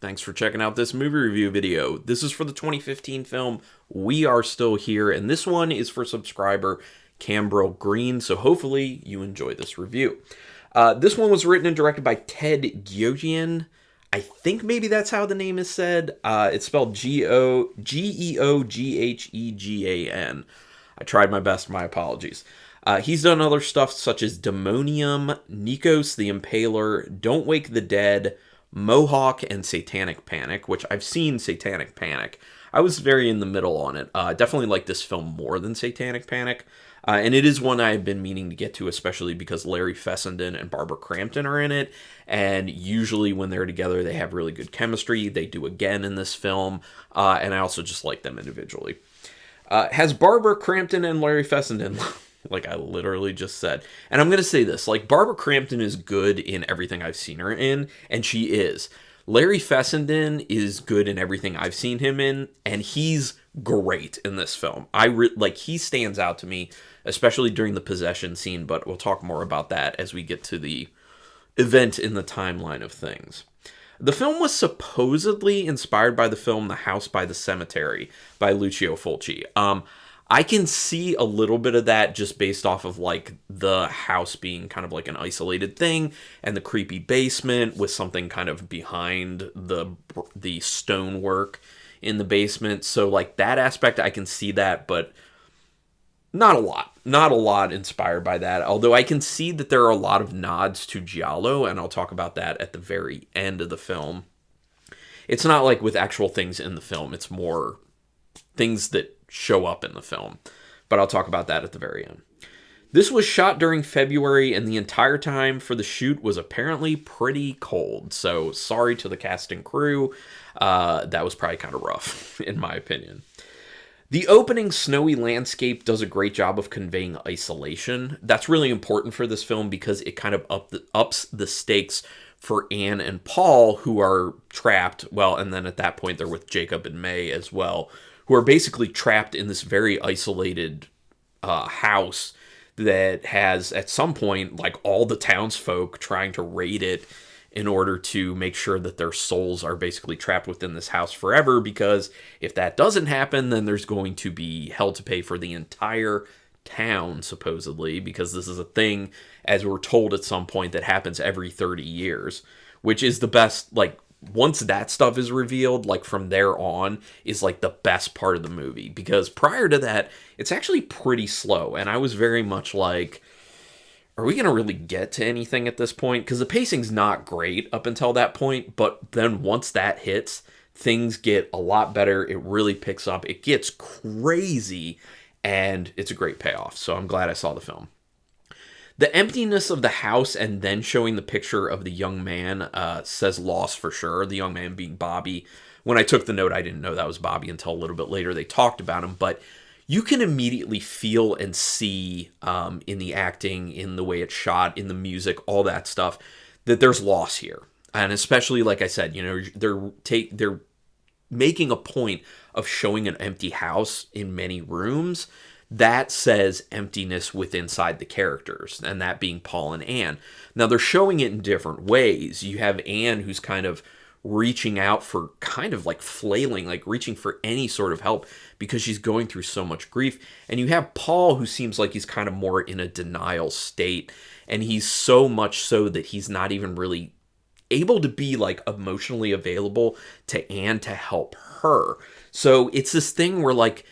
Thanks for checking out this movie review video. This is for the 2015 film We Are Still Here, and this one is for subscriber Cambril Green, so hopefully you enjoy this review. This one was written and directed by Ted Geoghegan. I think maybe that's how the name is said. It's spelled Geoghegan. I tried my best, my apologies. He's done other stuff such as Demonium, Nikos the Impaler, Don't Wake the Dead, Mohawk, and Satanic Panic, which I've seen Satanic Panic. I was very in the middle on it. Definitely like this film more than Satanic Panic. And it is one I've been meaning to get to, especially because Larry Fessenden and Barbara Crampton are in it. And usually when they're together, they have really good chemistry. They do again in this film. And I also just like them individually. Has Barbara Crampton and Larry Fessenden... like I literally just said. And I'm going to say this, like Barbara Crampton is good in everything I've seen her in, and she is. Larry Fessenden is good in everything I've seen him in, and he's great in this film. He stands out to me, especially during the possession scene, but we'll talk more about that as we get to the event in the timeline of things. The film was supposedly inspired by the film The House by the Cemetery by Lucio Fulci. I can see a little bit of that just based off of like the house being kind of like an isolated thing and the creepy basement with something kind of behind the stonework in the basement. So like that aspect, I can see that, but not a lot. Not a lot inspired by that. Although I can see that there are a lot of nods to Giallo, and I'll talk about that at the very end of the film. It's not like with actual things in the film. It's more things that show up in the film, but I'll talk about that at the very end. This was shot during February, and the entire time for the shoot was apparently pretty cold, so sorry to the cast and crew. That was probably kind of rough, in my opinion. The opening snowy landscape does a great job of conveying isolation. That's really important for this film because it kind of ups the stakes for Anne and Paul, who are trapped, well, and then at that point they're with Jacob and May as well, who are basically trapped in this very isolated house that has, at some point, like all the townsfolk trying to raid it in order to make sure that their souls are basically trapped within this house forever, because if that doesn't happen, then there's going to be hell to pay for the entire town, supposedly, because this is a thing, as we're told at some point, that happens every 30 years, which is the best, like, once that stuff is revealed, like from there on is like the best part of the movie, because prior to that, it's actually pretty slow. And I was very much like, are we going to really get to anything at this point? Because the pacing's not great up until that point. But then once that hits, things get a lot better. It really picks up. It gets crazy. And it's a great payoff. So I'm glad I saw the film. The emptiness of the house and then showing the picture of the young man says loss for sure. The young man being Bobby. When I took the note, I didn't know that was Bobby until a little bit later. They talked about him, but you can immediately feel and see in the acting, in the way it's shot, in the music, all that stuff, that there's loss here. And especially, like I said, you know, they're making a point of showing an empty house in many rooms. That says emptiness within inside the characters, and that being Paul and Anne. Now, they're showing it in different ways. You have Anne, who's kind of reaching out for, kind of like flailing, like reaching for any sort of help because she's going through so much grief. And you have Paul, who seems like he's kind of more in a denial state, and he's so much so that he's not even really able to be like emotionally available to Anne to help her. So it's this thing where like,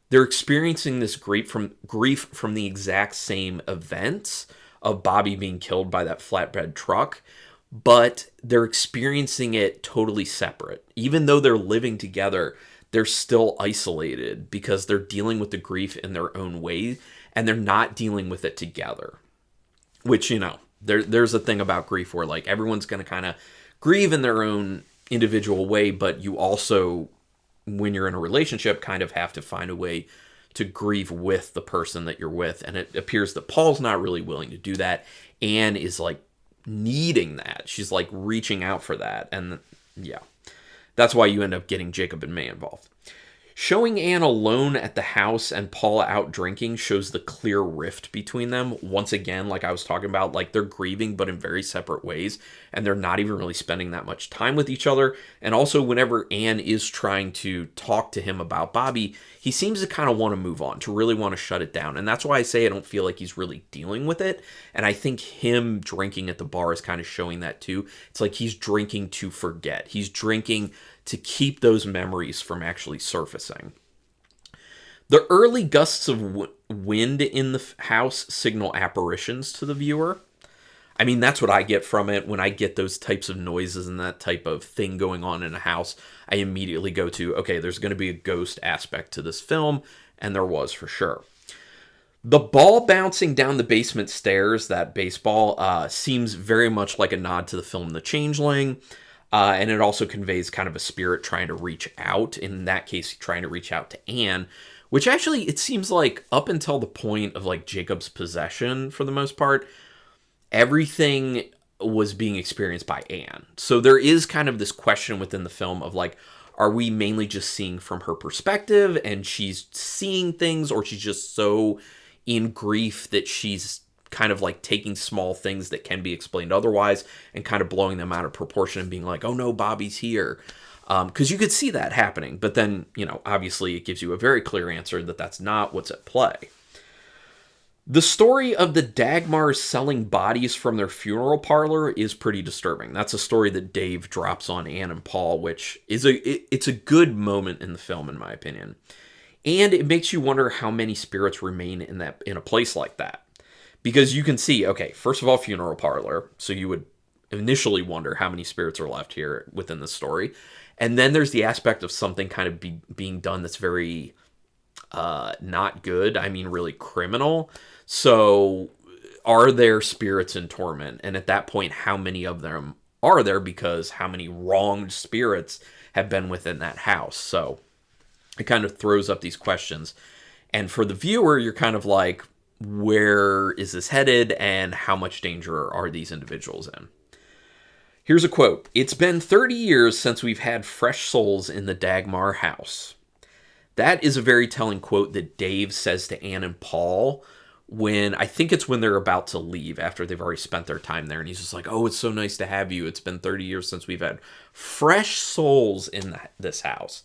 they're experiencing this grief from the exact same events of Bobby being killed by that flatbed truck, but they're experiencing it totally separate. Even though they're living together, they're still isolated because they're dealing with the grief in their own way, and they're not dealing with it together. Which, you know, there's a thing about grief where like everyone's going to kind of grieve in their own individual way, but you also, when you're in a relationship, kind of have to find a way to grieve with the person that you're with. And it appears that Paul's not really willing to do that. Anne is like needing that. She's like reaching out for that. And yeah, that's why you end up getting Jacob and May involved. Showing Anne alone at the house and Paul out drinking shows the clear rift between them. Once again, like I was talking about, like they're grieving, but in very separate ways, and they're not even really spending that much time with each other. And also, whenever Anne is trying to talk to him about Bobby, he seems to kind of want to move on, to really want to shut it down. And that's why I say I don't feel like he's really dealing with it. And I think him drinking at the bar is kind of showing that too. It's like he's drinking to forget. He's drinking to keep those memories from actually surfacing. The early gusts of wind in the house signal apparitions to the viewer. I mean, that's what I get from it. When I get those types of noises and that type of thing going on in a house, I immediately go to, okay, there's going to be a ghost aspect to this film, and there was for sure. The ball bouncing down the basement stairs, that baseball, seems very much like a nod to the film The Changeling. And it also conveys kind of a spirit trying to reach out. In that case, trying to reach out to Anne, which actually, it seems like up until the point of like Jacob's possession, for the most part, everything was being experienced by Anne. So there is kind of this question within the film of like, are we mainly just seeing from her perspective and she's seeing things, or she's just so in grief that she's kind of like taking small things that can be explained otherwise and kind of blowing them out of proportion and being like, oh no, Bobby's here. Because you could see that happening. But then, you know, obviously it gives you a very clear answer that that's not what's at play. The story of the Dagmars selling bodies from their funeral parlor is pretty disturbing. That's a story that Dave drops on Anne and Paul, which is it's a good moment in the film, in my opinion. And it makes you wonder how many spirits remain in a place like that. Because you can see, okay, first of all, funeral parlor. So you would initially wonder how many spirits are left here within the story. And then there's the aspect of something kind of being done that's very not good. I mean, really criminal. So are there spirits in torment? And at that point, how many of them are there? Because how many wronged spirits have been within that house? So it kind of throws up these questions. And for the viewer, you're kind of like, where is this headed, and how much danger are these individuals in? Here's a quote. "It's been 30 years since we've had fresh souls in the Dagmar house." That is a very telling quote that Dave says to Anne and Paul when, I think it's when they're about to leave after they've already spent their time there. And he's just like, oh, it's so nice to have you. It's been 30 years since we've had fresh souls in this house.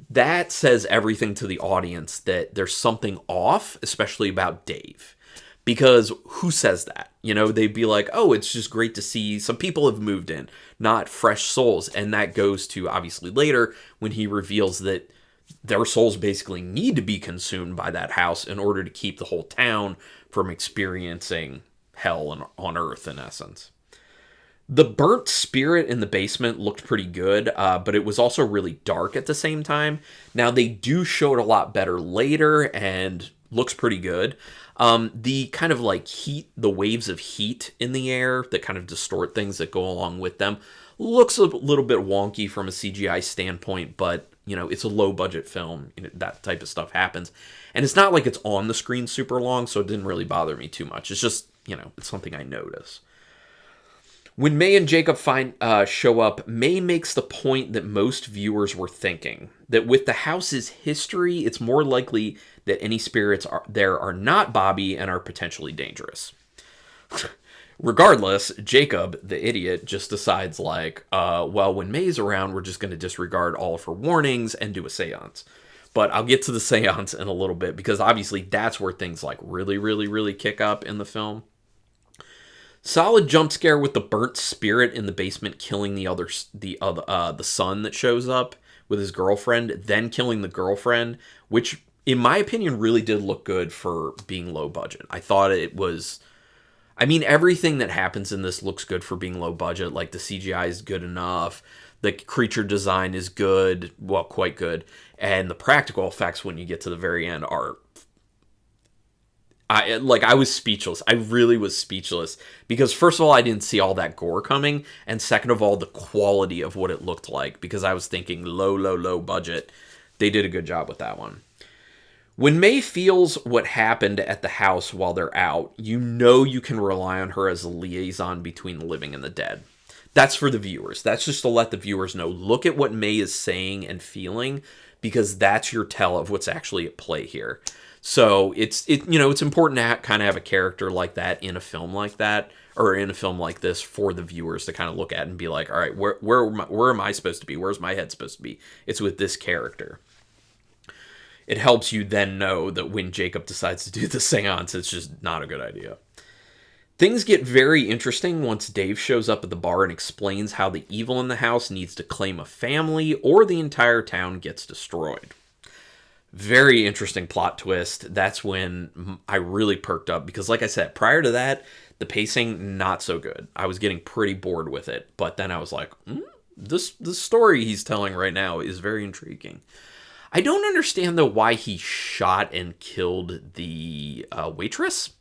That says everything to the audience that there's something off, especially about Dave. Because who says that? You know, they'd be like, oh, it's just great to see some people have moved in, not fresh souls. And that goes to, obviously, later when he reveals that their souls basically need to be consumed by that house in order to keep the whole town from experiencing hell on earth, in essence. The burnt spirit in the basement looked pretty good, but it was also really dark at the same time. Now, they do show it a lot better later and looks pretty good. The kind of like heat, the waves of heat in the air that kind of distort things that go along with them looks a little bit wonky from a CGI standpoint, but, you know, it's a low-budget film. You know, that type of stuff happens. And it's not like it's on the screen super long, so it didn't really bother me too much. It's just, you know, it's something I notice. When May and Jacob show up, May makes the point that most viewers were thinking, that with the house's history, it's more likely that any spirits there are not Bobby and are potentially dangerous. Regardless, Jacob, the idiot, just decides like, well, when May's around, we're just going to disregard all of her warnings and do a seance. But I'll get to the seance in a little bit, because obviously that's where things like really, really, really kick up in the film. Solid jump scare with the burnt spirit in the basement killing the son that shows up with his girlfriend, then killing the girlfriend, which in my opinion really did look good for being low budget. I thought it was, I mean, everything that happens in this looks good for being low budget. Like the CGI is good enough, the creature design is good, well, quite good, and the practical effects when you get to the very end are, I was speechless. I really was speechless, because first of all, I didn't see all that gore coming, and second of all, the quality of what it looked like, because I was thinking low budget. They did a good job with that one. When May feels what happened at the house while they're out, you know you can rely on her as a liaison between the living and the dead. That's for the viewers. That's just to let the viewers know. Look at what May is saying and feeling, because that's your tell of what's actually at play here. So it's important to kind of have a character like that in a film like that, or in a film like this, for the viewers to kind of look at and be like, all right, where am I supposed to be? Where's my head supposed to be? It's with this character. It helps you then know that when Jacob decides to do the seance, it's just not a good idea. Things get very interesting once Dave shows up at the bar and explains how the evil in the house needs to claim a family or the entire town gets destroyed. Very interesting plot twist. That's when I really perked up, because like I said, prior to that, the pacing, not so good. I was getting pretty bored with it, but then I was like, this story he's telling right now is very intriguing. I don't understand, though, why he shot and killed the waitress.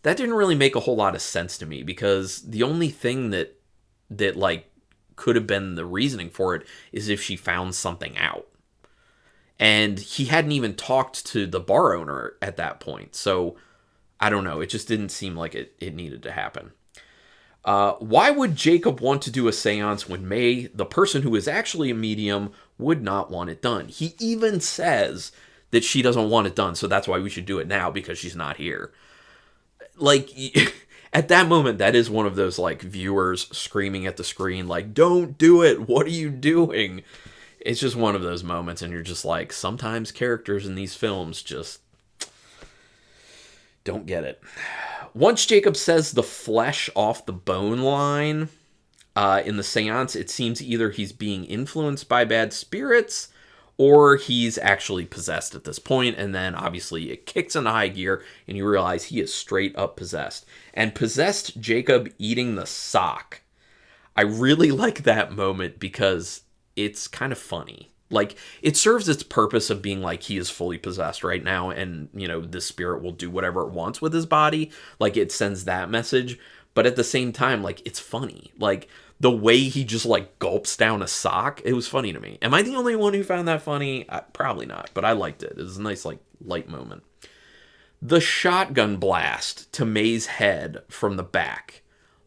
That didn't really make a whole lot of sense to me, because the only thing that like could have been the reasoning for it is if she found something out. And he hadn't even talked to the bar owner at that point. So, I don't know. It just didn't seem like it needed to happen. Why would Jacob want to do a seance when May, the person who is actually a medium, would not want it done? He even says that she doesn't want it done, so that's why we should do it now, because she's not here. Like, at that moment, that is one of those, like, viewers screaming at the screen, like, don't do it, what are you doing? It's just one of those moments, and you're just like, sometimes characters in these films just don't get it. Once Jacob says the flesh off the bone line in the seance, it seems either he's being influenced by bad spirits or he's actually possessed at this point, and then obviously it kicks into high gear and you realize he is straight up possessed. And possessed Jacob eating the sock. I really like that moment because it's kind of funny. Like, it serves its purpose of being like, he is fully possessed right now, and, this spirit will do whatever it wants with his body. Like, it sends that message. But at the same time, like, it's funny. Like, the way he just, like, gulps down a sock, it was funny to me. Am I the only one who found that funny? Probably not, but I liked it. It was a nice, like, light moment. The shotgun blast to May's head from the back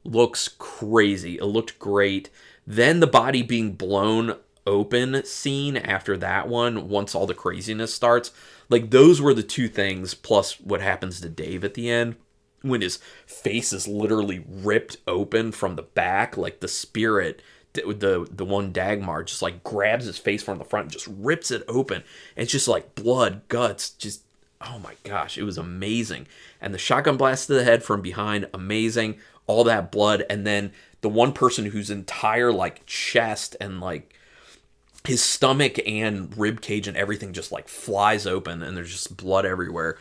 looks crazy. It looked great. Then the body being blown open scene after that one, once all the craziness starts, like, those were the two things, plus what happens to Dave at the end when his face is literally ripped open from the back. Like, the spirit, the one Dagmar, just like grabs his face from the front and just rips it open, and it's just like blood, guts, just, oh my gosh, it was amazing. And the shotgun blast to the head from behind, amazing. All that blood, and then the one person whose entire, like, chest and, like, his stomach and rib cage and everything just, like, flies open, and there's just blood everywhere.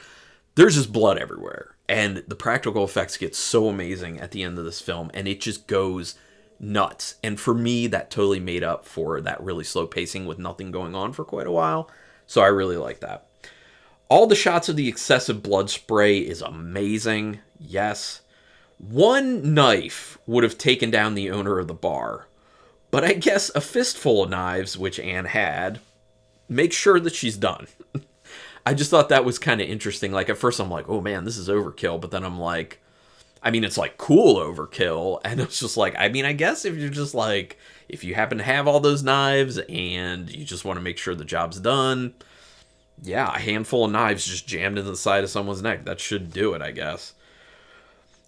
There's just blood everywhere. And the practical effects get so amazing at the end of this film, and it just goes nuts. And for me, that totally made up for that really slow pacing with nothing going on for quite a while. So I really like that. All the shots of the excessive blood spray is amazing. Yes. One knife would have taken down the owner of the bar. But I guess a fistful of knives, which Anne had, makes sure that she's done. I just thought that was kind of interesting. Like, at first I'm like, oh man, this is overkill. But then I'm like, I mean, it's like cool overkill. And it's just like, I mean, I guess if you're just like, if you happen to have all those knives and you just want to make sure the job's done, yeah, a handful of knives just jammed into the side of someone's neck, that should do it, I guess.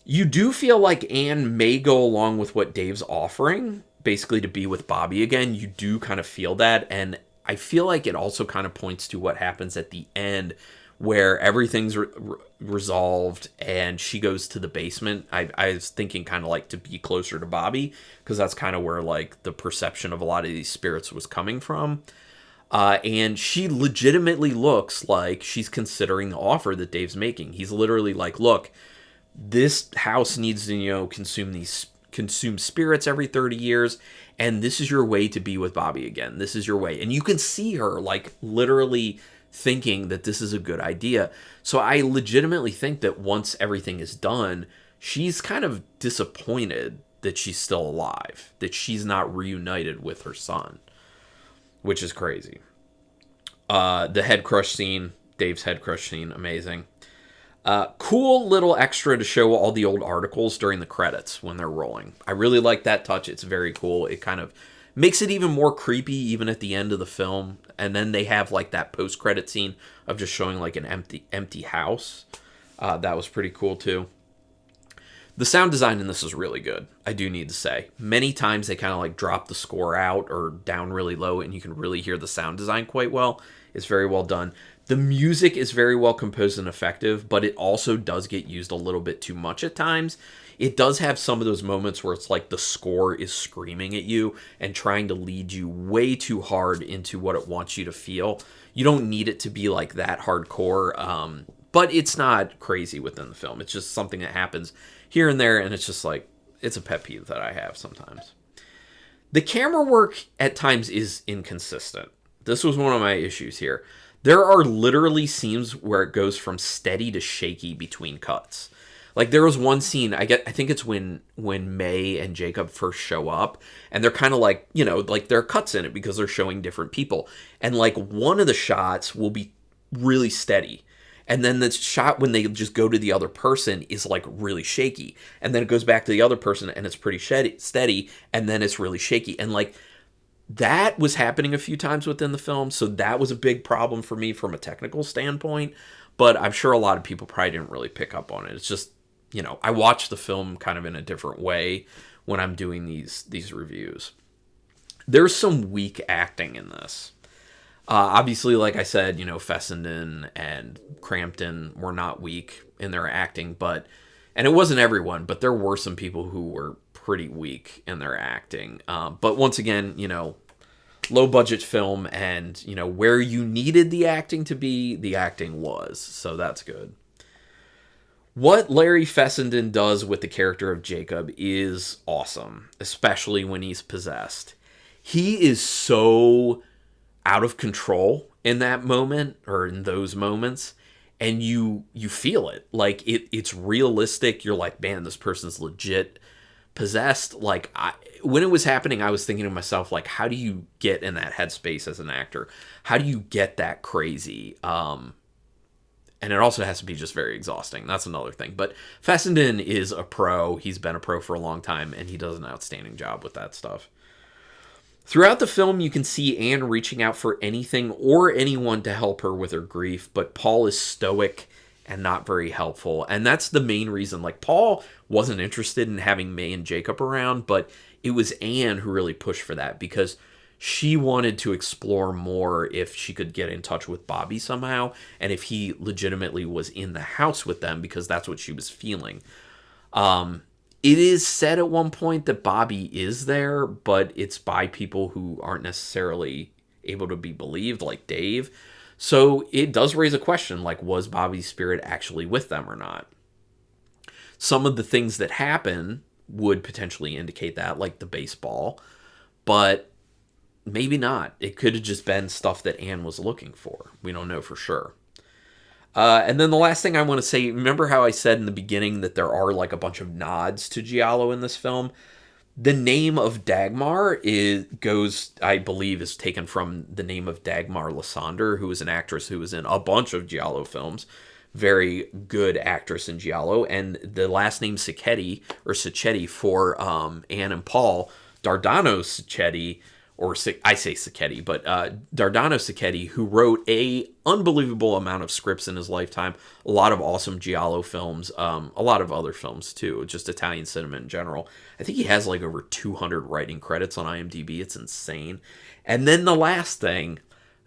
You do feel like Anne may go along with what Dave's offering, basically to be with Bobby again. You do kind of feel that, and I feel like it also kind of points to what happens at the end, where everything's resolved and she goes to the basement. I was thinking kind of like to be closer to Bobby, because that's kind of where, like, the perception of a lot of these spirits was coming from. And she legitimately looks like she's considering the offer that Dave's making. He's literally like, look, this house needs to, consume spirits every 30 years, and this is your way to be with Bobby again. This is your way. And you can see her, like, literally thinking that this is a good idea. So I legitimately think that once everything is done, she's kind of disappointed that she's still alive, that she's not reunited with her son, which is crazy. The head crush scene, Dave's head crush scene, amazing. Cool little extra to show all the old articles during the credits when they're rolling. I really like that touch. It's very cool. It kind of makes it even more creepy even at the end of the film. And then they have like that post-credit scene of just showing like an empty house. That was pretty cool too. The sound design in this is really good, I do need to say. Many times they kind of like drop the score out or down really low, and you can really hear the sound design quite well. It's very well done. The music is very well composed and effective, but it also does get used a little bit too much at times. It does have some of those moments where it's like the score is screaming at you and trying to lead you way too hard into what it wants you to feel. You don't need it to be like that hardcore, but it's not crazy within the film. It's just something that happens here and there, and it's just like, it's a pet peeve that I have sometimes. The camera work at times is inconsistent. This was one of my issues here. There are literally scenes where it goes from steady to shaky between cuts. Like there was one scene, I think it's when May and Jacob first show up, and they're kind of like, like there are cuts in it because they're showing different people. And like one of the shots will be really steady. And then the shot when they just go to the other person is like really shaky. And then it goes back to the other person and it's pretty steady. And then it's really shaky. And like that was happening a few times within the film. So that was a big problem for me from a technical standpoint. But I'm sure a lot of people probably didn't really pick up on it. It's just, I watch the film kind of in a different way when I'm doing these reviews. There's some weak acting in this. Obviously, like I said, Fessenden and Crampton were not weak in their acting, and it wasn't everyone, but there were some people who were pretty weak in their acting. But once again, low budget film, and, where you needed the acting to be, the acting was, so that's good. What Larry Fessenden does with the character of Jacob is awesome, especially when he's possessed. He is so out of control in that moment, or in those moments, and you feel it. Like it's realistic. You're like, man, this person's legit possessed. Like when it was happening, I was thinking to myself, like, how do you get in that headspace as an actor? How do you get that crazy? And it also has to be just very exhausting. That's another thing. But Fessenden is a pro. He's been a pro for a long time, and he does an outstanding job with that stuff. Throughout the film, you can see Anne reaching out for anything or anyone to help her with her grief, but Paul is stoic and not very helpful. And that's the main reason. Like, Paul wasn't interested in having May and Jacob around, but it was Anne who really pushed for that because she wanted to explore more if she could get in touch with Bobby somehow, and if he legitimately was in the house with them, because that's what she was feeling. It is said at one point that Bobby is there, but it's by people who aren't necessarily able to be believed, like Dave. So it does raise a question, like, was Bobby's spirit actually with them or not? Some of the things that happen would potentially indicate that, like the baseball, but maybe not. It could have just been stuff that Anne was looking for. We don't know for sure. And then the last thing I want to say, remember how I said in the beginning that there are like a bunch of nods to Giallo in this film? The name of Dagmar I believe, is taken from the name of Dagmar Lysander, who is an actress who was in a bunch of Giallo films. Very good actress in Giallo. And the last name Sacchetti for Anne and Paul, Dardano Sacchetti, or I say Sacchetti, but Dardano Sacchetti, who wrote a unbelievable amount of scripts in his lifetime, a lot of awesome Giallo films, a lot of other films too, just Italian cinema in general. I think he has like over 200 writing credits on IMDb. It's insane. And then the last thing,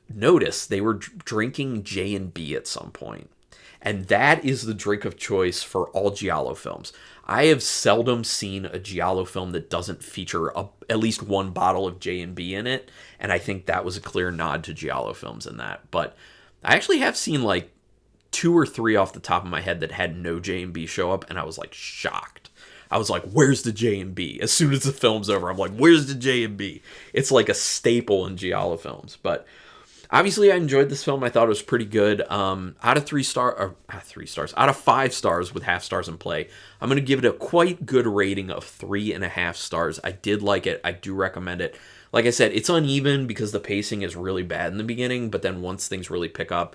notice they were drinking J&B at some point. And that is the drink of choice for all Giallo films. I have seldom seen a Giallo film that doesn't feature at least one bottle of J&B in it, and I think that was a clear nod to Giallo films in that. But I actually have seen like 2 or 3 off the top of my head that had no J&B show up, and I was like shocked. I was like, where's the J&B? As soon as the film's over, I'm like, where's the J&B? It's like a staple in Giallo films. But obviously, I enjoyed this film. I thought it was pretty good. Out of 5 stars with half stars in play, I'm going to give it a quite good rating of 3.5 stars. I did like it. I do recommend it. Like I said, it's uneven because the pacing is really bad in the beginning, but then once things really pick up,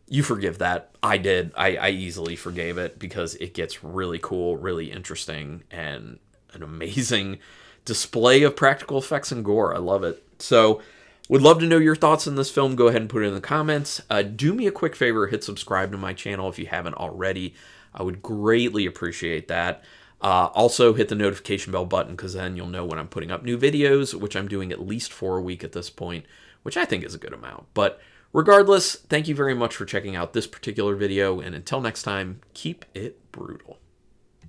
You forgive that. I did. I easily forgave it because it gets really cool, really interesting, and an amazing display of practical effects and gore. I love it. So, would love to know your thoughts on this film. Go ahead and put it in the comments. Do me a quick favor, hit subscribe to my channel if you haven't already. I would greatly appreciate that. Also, hit the notification bell button because then you'll know when I'm putting up new videos, which I'm doing at least 4 a week at this point, which I think is a good amount. But regardless, thank you very much for checking out this particular video, and until next time, keep it brutal.